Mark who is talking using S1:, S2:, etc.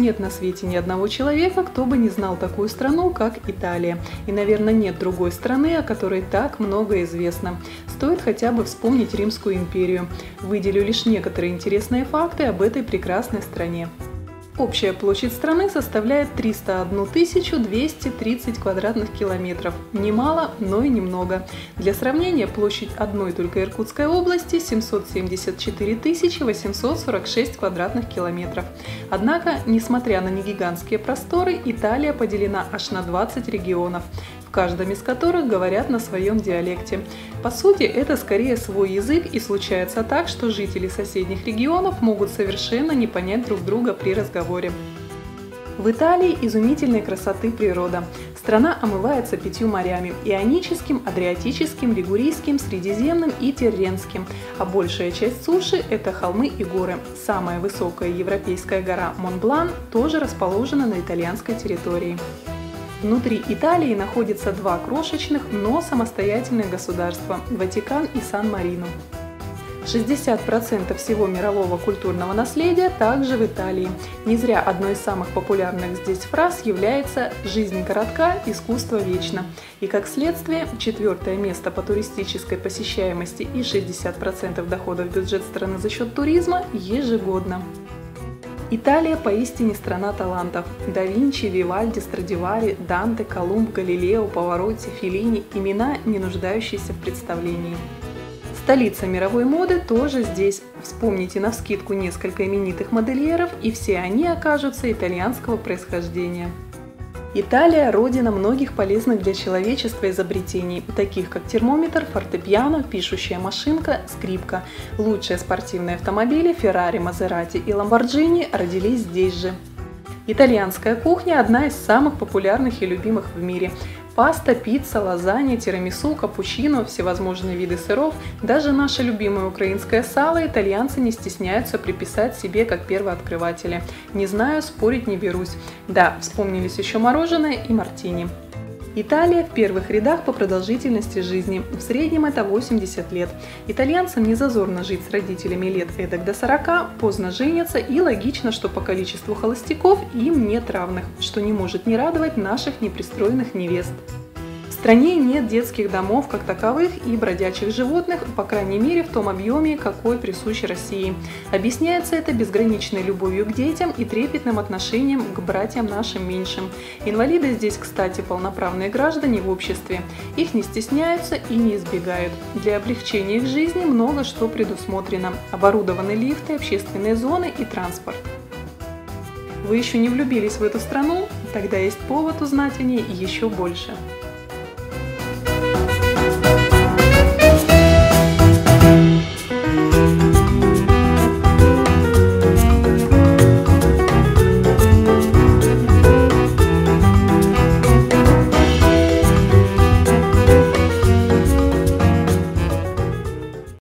S1: нет на свете ни одного человека, кто бы не знал такую страну, как Италия. И, наверное, нет другой страны, о которой так много известно. Стоит хотя бы вспомнить Римскую империю. Выделю лишь некоторые интересные факты об этой прекрасной стране. Общая площадь страны составляет 301 230 квадратных километров. Немало, но и немного. Для сравнения, площадь одной только Иркутской области – 774 846 квадратных километров. Однако, несмотря на негигантские просторы, Италия поделена аж на 20 регионов, в каждом из которых говорят на своем диалекте. По сути, это скорее свой язык, и случается так, что жители соседних регионов могут совершенно не понять друг друга при разговоре. В Италии изумительной красоты природа. Страна омывается 5 морями – Ионическим, Адриатическим, Лигурийским, Средиземным и Тирренским, а большая часть суши – это холмы и горы. Самая высокая европейская гора Монблан тоже расположена на итальянской территории. Внутри Италии находятся два крошечных, но самостоятельных государства – Ватикан и Сан-Марино. 60% всего мирового культурного наследия также в Италии. Не зря одной из самых популярных здесь фраз является «жизнь коротка, искусство вечно». И как следствие, 4-е место по туристической посещаемости и 60% доходов в бюджет страны за счет туризма ежегодно. Италия поистине страна талантов. Да Винчи, Вивальди, Страдивари, Данте, Колумб, Галилео, Паваротти, Феллини – имена, не нуждающиеся в представлении. Столица мировой моды тоже здесь. Вспомните навскидку несколько именитых модельеров, и все они окажутся итальянского происхождения. Италия – родина многих полезных для человечества изобретений, таких как термометр, фортепиано, пишущая машинка, скрипка. Лучшие спортивные автомобили Ferrari, Maserati и Lamborghini родились здесь же. Итальянская кухня – одна из самых популярных и любимых в мире. Паста, пицца, лазанья, тирамису, капучино, всевозможные виды сыров, даже наше любимое украинское сало итальянцы не стесняются приписать себе как первооткрыватели. Не знаю, спорить не берусь. Да, вспомнились еще мороженое и мартини. Италия в первых рядах по продолжительности жизни, в среднем это 80 лет. Итальянцам не зазорно жить с родителями лет эдак до 40, поздно женятся, и логично, что по количеству холостяков им нет равных, что не может не радовать наших непристроенных невест. В стране нет детских домов как таковых и бродячих животных, по крайней мере в том объеме, какой присущ России. Объясняется это безграничной любовью к детям и трепетным отношением к братьям нашим меньшим. Инвалиды здесь, кстати, полноправные граждане в обществе. Их не стесняются и не избегают. Для облегчения их жизни много что предусмотрено. Оборудованы лифты, общественные зоны и транспорт. Вы еще не влюбились в эту страну? Тогда есть повод узнать о ней еще больше.